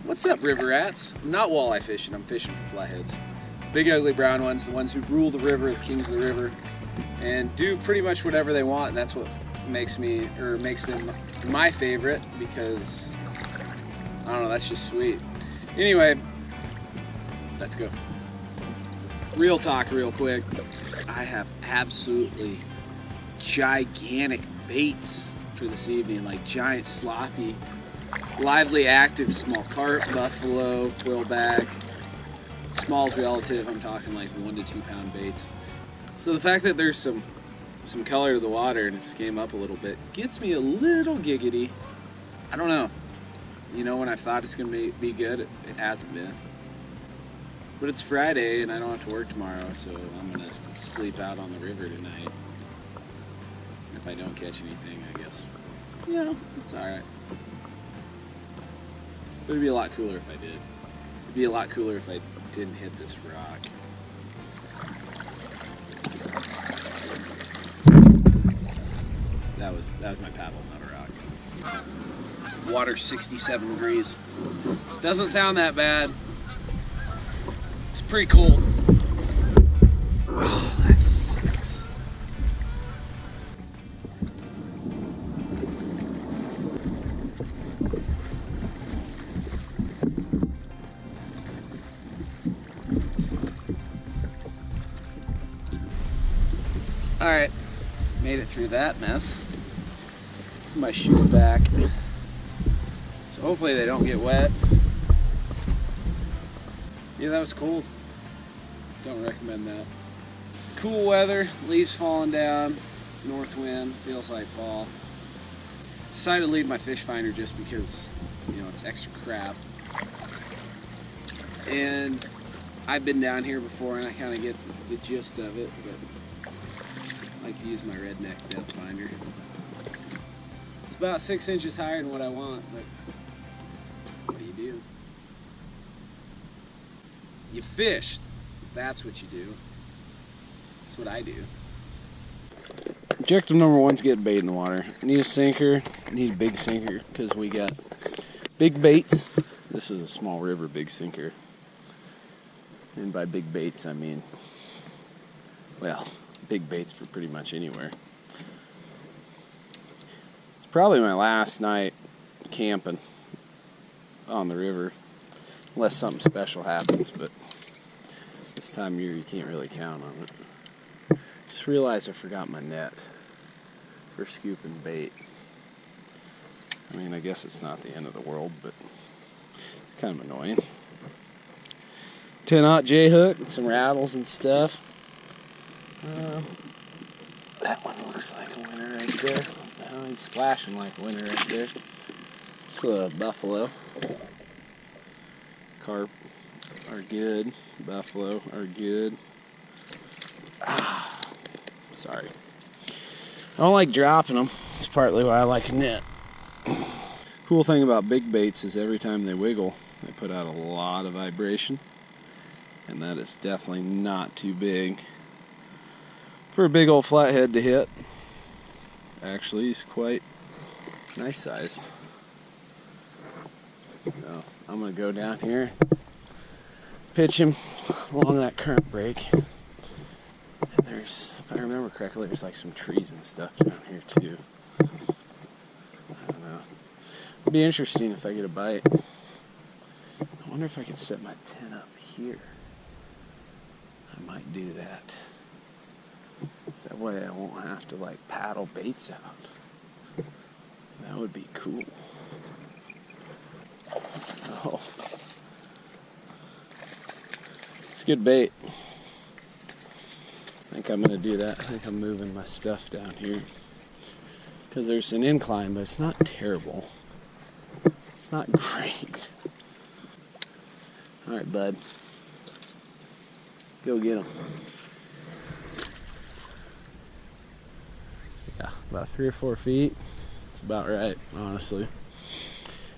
What's up, river rats? I'm not walleye fishing, I'm fishing for flatheads. Big ugly brown ones, the ones who rule the river, the kings of the river, and do pretty much whatever they want, and that's what makes them my favorite, because I don't know, that's just sweet. Anyway, let's go. Real talk real quick. I have absolutely gigantic baits for this evening, like giant sloppy, lively active small carp, buffalo, quillback. Small's relative, I'm talking like 1 to 2 pound baits. So the fact that there's some color to the water and it's came up a little bit gets me a little giggity. I don't know. You know, when I thought it's gonna be good, it hasn't been. But it's Friday and I don't have to work tomorrow, so I'm gonna sleep out on the river tonight. If I don't catch anything, I guess, you know, it's alright. But it'd be a lot cooler if I did. It'd be a lot cooler if I didn't hit this rock. That was my paddle, not a rock. Water 67 degrees. Doesn't sound that bad. It's pretty cold. Oh, that sucks. All right, made it through that mess. Put my shoes back. So hopefully they don't get wet. Yeah, that was cold. Don't recommend that. Cool weather, leaves falling down, north wind, feels like fall. Decided to leave my fish finder just because, you know, it's extra crap. And I've been down here before and I kind of get the gist of it, but I like to use my redneck depth finder. It's about 6 inches higher than what I want, but what do you do? You fish. That's what you do. That's what I do. Objective number 1 is get bait in the water. I need a sinker. I need a big sinker because we got big baits. This is a small river big sinker. And by big baits, I mean, well, big baits for pretty much anywhere. It's probably my last night camping on the river, unless something special happens, but this time of year you can't really count on it. Just realized I forgot my net for scooping bait. I mean, I guess it's not the end of the world, but it's kind of annoying. 10-aught J-hook and some rattles and stuff. That one looks like a winner right there. Oh, he's splashing like a winner right there. It's a buffalo. Carp are good. Buffalo are good. Sorry. I don't like dropping them. It's partly why I like a net. Cool thing about big baits is every time they wiggle, they put out a lot of vibration. And that is definitely not too big for a big old flathead to hit. Actually, he's quite nice sized. So I'm going to go down here, pitch him along that current break. And there's, if I remember correctly, there's like some trees and stuff down here too. I don't know. It'd be interesting if I get a bite. I wonder if I could set my tent up here. I might do that. So that way I won't have to like paddle baits out. That would be cool. Oh. It's good bait. I think I'm going to do that. I think I'm moving my stuff down here. Because there's an incline, but it's not terrible. It's not great. Alright, bud. Go get him. Yeah, about 3 or 4 feet. It's about right, honestly.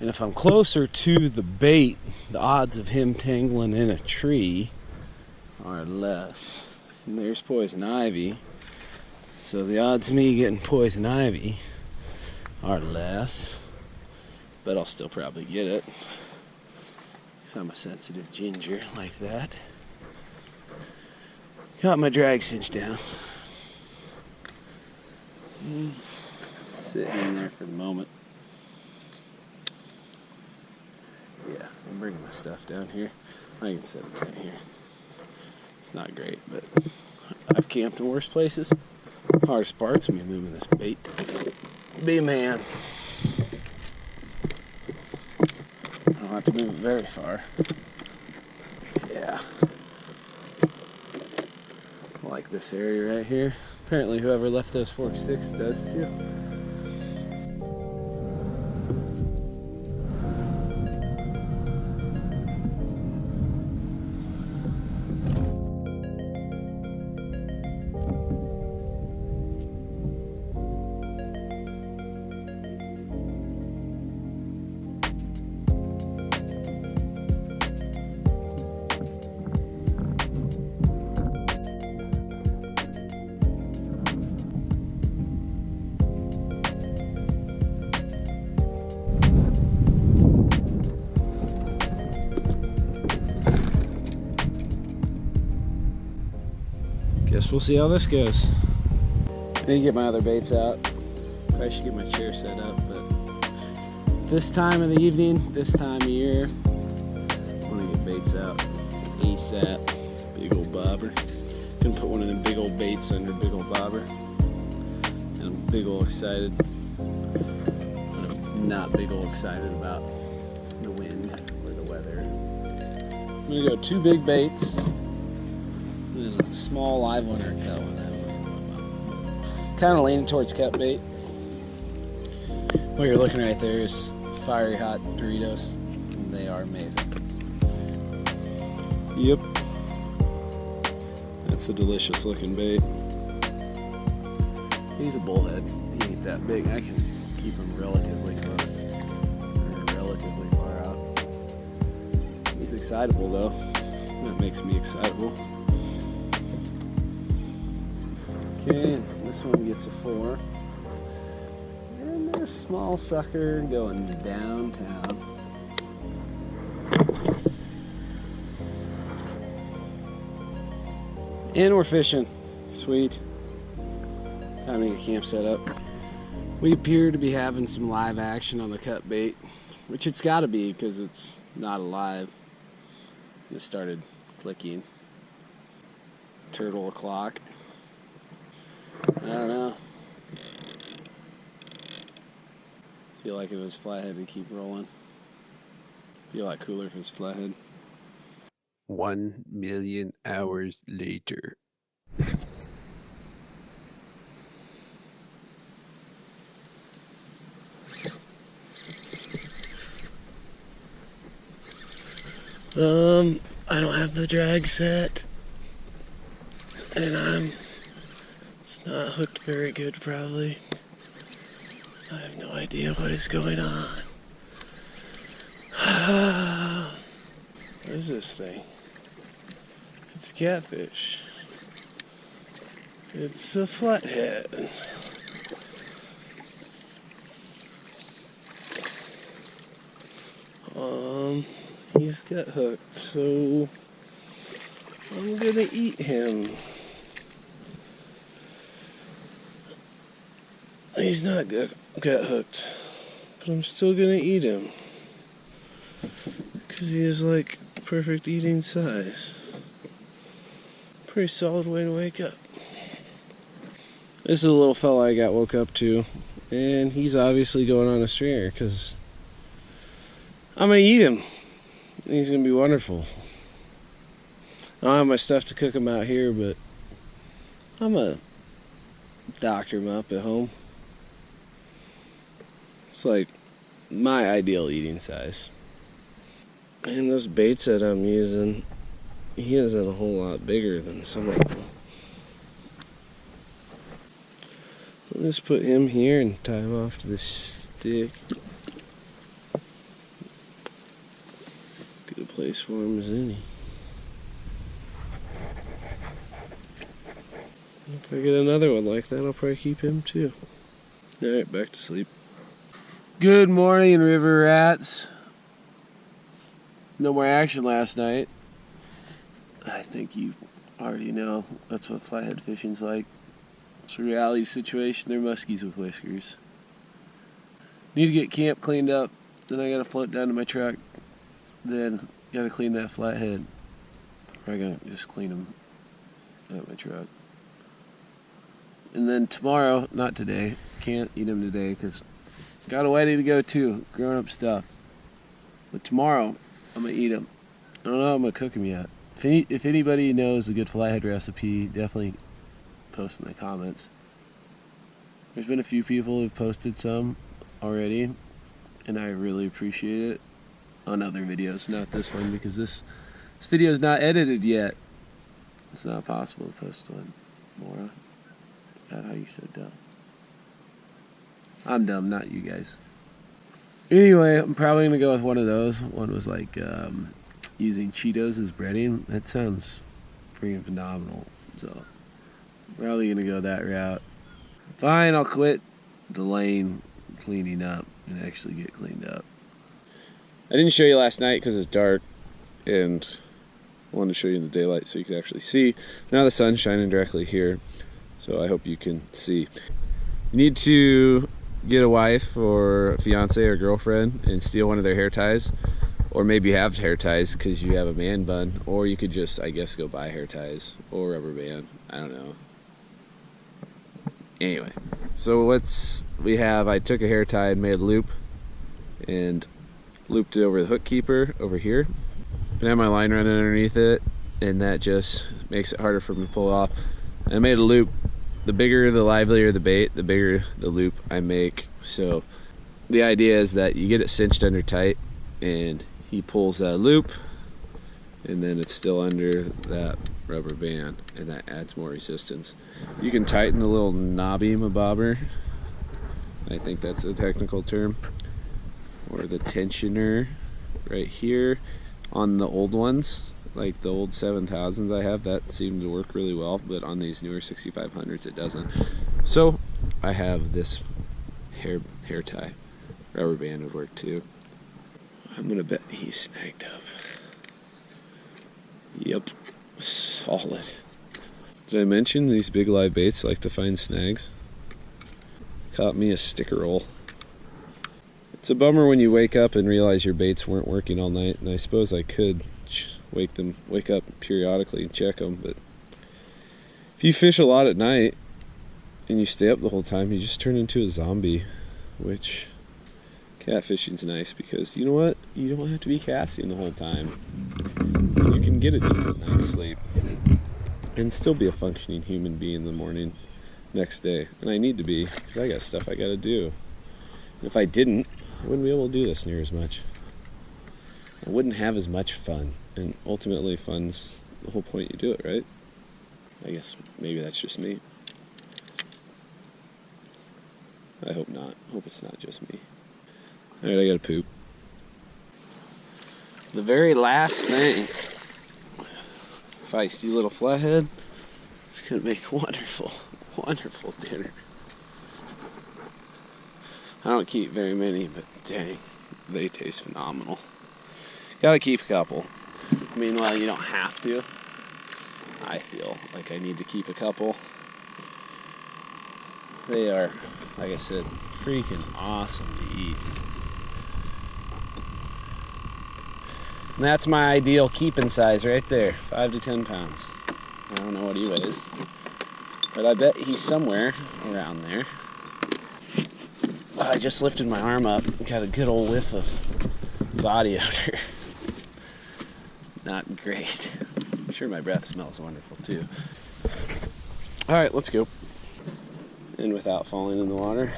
And if I'm closer to the bait, the odds of him tangling in a tree are less. And there's poison ivy. So the odds of me getting poison ivy are less. But I'll still probably get it. because I'm a sensitive ginger like that. Got my drag cinch down. Sitting in there for the moment. Yeah, I'm bringing my stuff down here. I can set a tent here. It's not great, but I've camped in worse places. Hardest part's me moving this bait. Be a man. I don't have to move it very far. Yeah. I like this area right here. Apparently whoever left those fork sticks does too. Guess we'll see how this goes. I need to get my other baits out. Probably should get my chair set up, but this time of the evening, this time of year, I want to get baits out ASAP. Big old bobber. Gonna put one of them big old baits under big old bobber. And I'm big old excited. But I'm not big old excited about the wind or the weather. I'm gonna go 2 big baits. And a small live one or a cut one. Kind of leaning towards cut bait. What you're looking right there is fiery hot Doritos. And they are amazing. Yep. That's a delicious looking bait. He's a bullhead. He ain't that big. I can keep him relatively close. Or relatively far out. He's excitable though. That makes me excitable. Okay, this one gets a 4. And this small sucker going downtown. And we're fishing. Sweet. Time to get camp set up. We appear to be having some live action on the cut bait, which it's got to be because it's not alive. It started clicking. Turtle o'clock. I don't know. Feel like if it was Flathead to keep rolling. Feel like cooler if it was Flathead. 1 million hours later. I don't have the drag set. And it's not hooked very good, probably. I have no idea what is going on. What is this thing? It's catfish. It's a flathead. He's got hooked, so I'm gonna eat him. He's not got hooked, but I'm still gonna eat him because he is like perfect eating size. Pretty solid way to wake up. This is a little fella I got woke up to, and he's obviously going on a stringer because I'm gonna eat him. And he's gonna be wonderful. I don't have my stuff to cook him out here, but I'm gonna doctor him up at home. It's like my ideal eating size. And those baits that I'm using, he isn't a whole lot bigger than some of them. I'll just put him here and tie him off to this stick. Good a place for him as any. If I get another one like that, I'll probably keep him too. Alright, back to sleep. Good morning, river rats. No more action last night. I think you already know that's what flathead fishing's like. It's a reality situation. They're muskies with whiskers. Need to get camp cleaned up. Then I gotta float down to my truck. Then gotta clean that flathead. Or I gotta just clean them at my truck. And then tomorrow, not today, can't eat them today because got a wedding to go to, grown up stuff. But tomorrow, I'm gonna eat them. I don't know how I'm gonna cook them yet. If anybody knows a good flathead recipe, definitely post in the comments. There's been a few people who've posted some already, and I really appreciate it on other videos, not this one because this video is not edited yet. It's not possible to post one. Maura, God, how you so dumb. I'm dumb, not you guys. Anyway, I'm probably gonna go with one of those. One was like using Cheetos as breading. That sounds freaking phenomenal. So probably gonna go that route. Fine, I'll quit delaying cleaning up and actually get cleaned up. I didn't show you last night because it's dark, and I wanted to show you in the daylight so you could actually see. Now the sun's shining directly here, so I hope you can see. You need to get a wife or a fiance or girlfriend and steal one of their hair ties, or maybe you have hair ties because you have a man bun, or you could just, I guess, go buy hair ties or rubber band. I don't know. Anyway, so I took a hair tie and made a loop and looped it over the hook keeper over here, and I have my line running underneath it, and that just makes it harder for me to pull off. And I made a loop. The bigger, the livelier the bait, the bigger the loop I make. So the idea is that you get it cinched under tight, and he pulls that loop, and then it's still under that rubber band, and that adds more resistance. You can tighten the little knobby bobber. I think that's the technical term. Or the tensioner right here on the old ones, like the old 7000s I have, that seemed to work really well, but on these newer 6500s it doesn't. So I have this hair tie. Rubber band would work too. I'm gonna bet he's snagged up. Yep, solid. Did I mention these big live baits like to find snags? Caught me a sticker roll. It's a bummer when you wake up and realize your baits weren't working all night, and I suppose I could wake up periodically and check them, but if you fish a lot at night and you stay up the whole time, you just turn into a zombie, which catfishing's nice because you know what? You don't have to be casting the whole time. You can get a decent night's sleep and still be a functioning human being in the morning next day, and I need to be because I got stuff I gotta do. If I didn't, I wouldn't be able to do this near as much. I wouldn't have as much fun, and ultimately fun's the whole point you do it, right? I guess maybe that's just me. I hope not. I hope it's not just me. Alright, I gotta poop. The very last thing, feisty little flathead, it's gonna make wonderful, wonderful dinner. I don't keep very many, but dang, they taste phenomenal. Gotta keep a couple. I mean, well, you don't have to. I feel like I need to keep a couple. They are, like I said, freaking awesome to eat. And that's my ideal keeping size right there, 5 to 10 pounds. I don't know what he weighs, but I bet he's somewhere around there. I just lifted my arm up and got a good old whiff of body odor. Not great. I'm sure my breath smells wonderful too. Alright, let's go. And without falling in the water.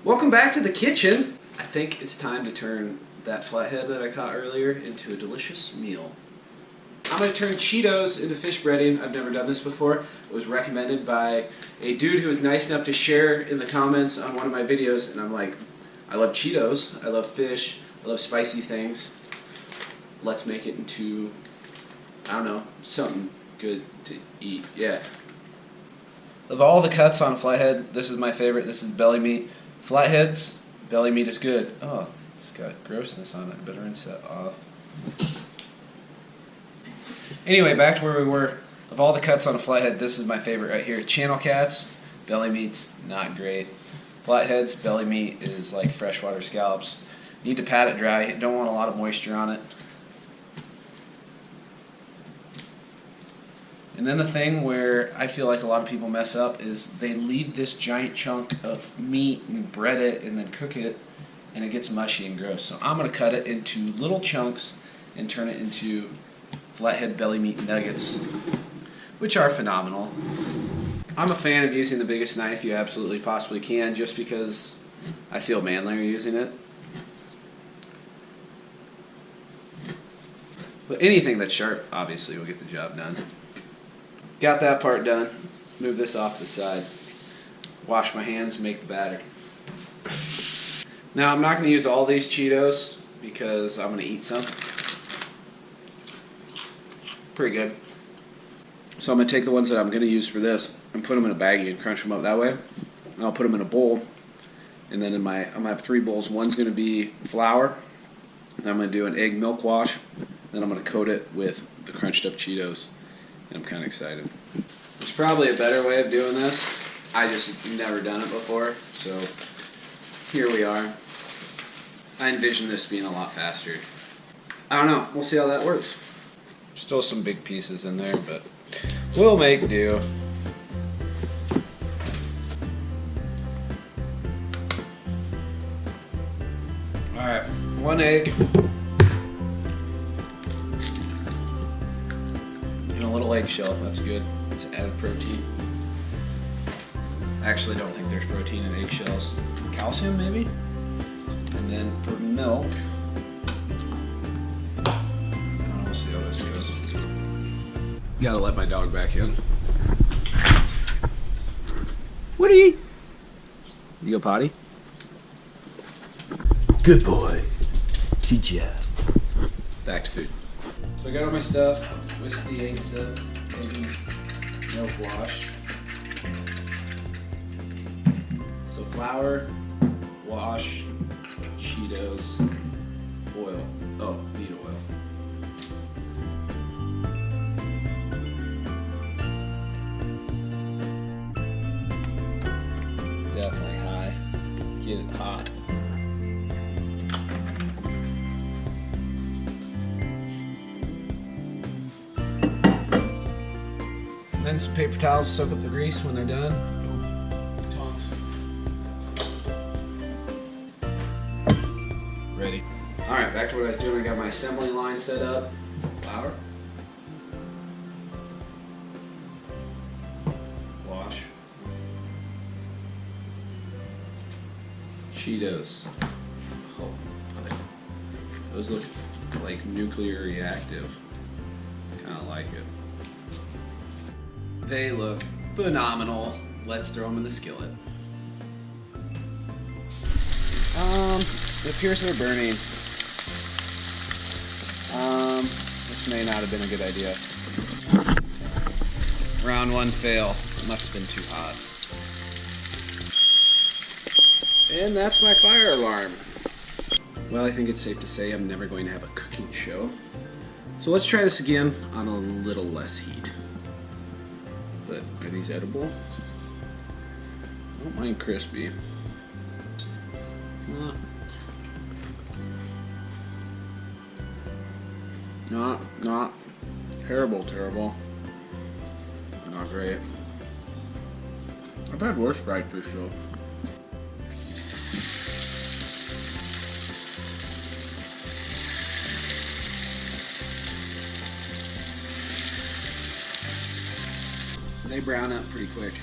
Welcome back to the kitchen. I think it's time to turn that flathead that I caught earlier into a delicious meal. I'm going to turn Cheetos into fish breading. I've never done this before. It was recommended by a dude who was nice enough to share in the comments on one of my videos, and I'm like, I love Cheetos, I love fish, I love spicy things. Let's make it into, I don't know, something good to eat. Yeah. Of all the cuts on a flathead, this is my favorite. This is belly meat. Flatheads, belly meat is good. Oh, it's got grossness on it. I better rinse that off. Anyway, back to where we were. Of all the cuts on a flathead, this is my favorite right here. Channel cats, belly meat's not great. Flatheads, belly meat is like freshwater scallops. Need to pat it dry. Don't want a lot of moisture on it. And then the thing where I feel like a lot of people mess up is they leave this giant chunk of meat and bread it and then cook it, and it gets mushy and gross. So I'm going to cut it into little chunks and turn it into flathead belly meat nuggets, which are phenomenal. I'm a fan of using the biggest knife you absolutely possibly can, just because I feel manlier using it. But anything that's sharp, obviously, will get the job done. Got that part done. Move this off to the side. Wash my hands, make the batter. Now I'm not going to use all these Cheetos because I'm going to eat some. Pretty good. So I'm going to take the ones that I'm going to use for this and put them in a baggie and crunch them up that way. And I'll put them in a bowl. And then I'm going to have 3 bowls. One's going to be flour. Then I'm going to do an egg milk wash. Then I'm going to coat it with the crunched up Cheetos. And I'm kind of excited. There's probably a better way of doing this. I just never done it before. So here we are. I envision this being a lot faster. I don't know. We'll see how that works. Still some big pieces in there, but we'll make do. Alright, 1 egg. And a little eggshell, that's good. It's added protein. I actually don't think there's protein in eggshells. Calcium, maybe? And then for milk, I don't know, we'll see how this goes. Gotta let my dog back in. Woody! You go potty? Good boy. Good job. Back to food. So I got all my stuff, whisked the eggs up, egg milk wash. So flour, wash, Cheetos, oil. Oh, meat oil. Definitely high. Get it hot. Then some paper towels soak up the grease when they're done. Ready. Alright, back to what I was doing. I got my assembly line set up. Flour. Wash. Cheetos. Oh, those look like nuclear reactive. Kind of like it. They look phenomenal. Let's throw them in the skillet. It appears they're burning. This may not have been a good idea. Round 1 fail. Must have been too hot. And that's my fire alarm. Well, I think it's safe to say I'm never going to have a cooking show. So let's try this again on a little less heat. But are these edible? I don't mind crispy. Not terrible. Not great. I've had worse fried fish though. They brown up pretty quick.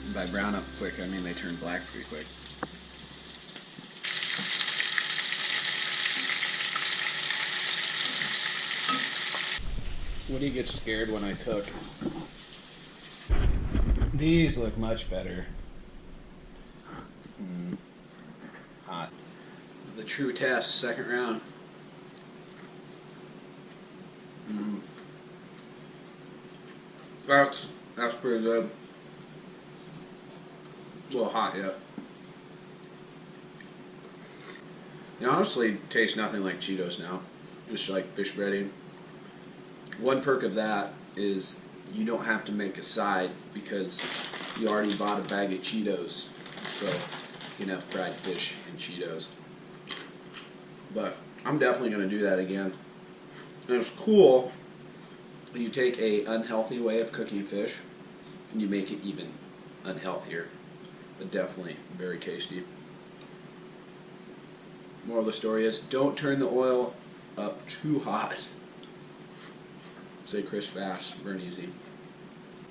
And by brown up quick, I mean they turn black pretty quick. Woody gets scared when I cook. These look much better. Hot. The true test, second round. That's pretty good. A little hot yet. It honestly tastes nothing like Cheetos now. Just like fish breading. One perk of that is you don't have to make a side because you already bought a bag of Cheetos. So you can have fried fish and Cheetos. But I'm definitely going to do that again. And it's cool that you take a unhealthy way of cooking fish and you make it even unhealthier. But definitely very tasty. Moral of the story is don't turn the oil up too hot. Stay crisp fast, burn easy.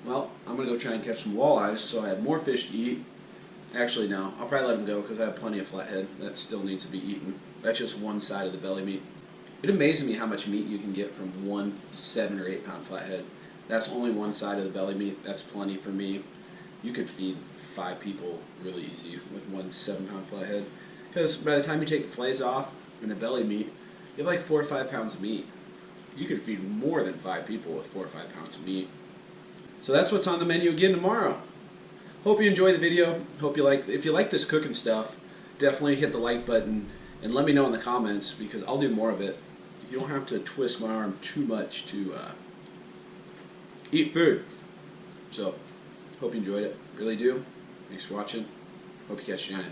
Well, I'm going to go try and catch some walleyes so I have more fish to eat. Actually, no, I'll probably let them go because I have plenty of flathead that still needs to be eaten. That's just one side of the belly meat. It amazes me how much meat you can get from one 7 or 8 pound flathead. That's only one side of the belly meat. That's plenty for me. You could feed 5 people really easy with one 7 pound flathead. Because by the time you take the fillets off and the belly meat, you have like 4 or 5 pounds of meat. You could feed more than 5 people with 4 or 5 pounds of meat. So that's what's on the menu again tomorrow. Hope you enjoyed the video. If you like this cooking stuff, definitely hit the like button and let me know in the comments because I'll do more of it. You don't have to twist my arm too much to eat food. So, hope you enjoyed it. Really do. Thanks for watching. Hope you catch you on it.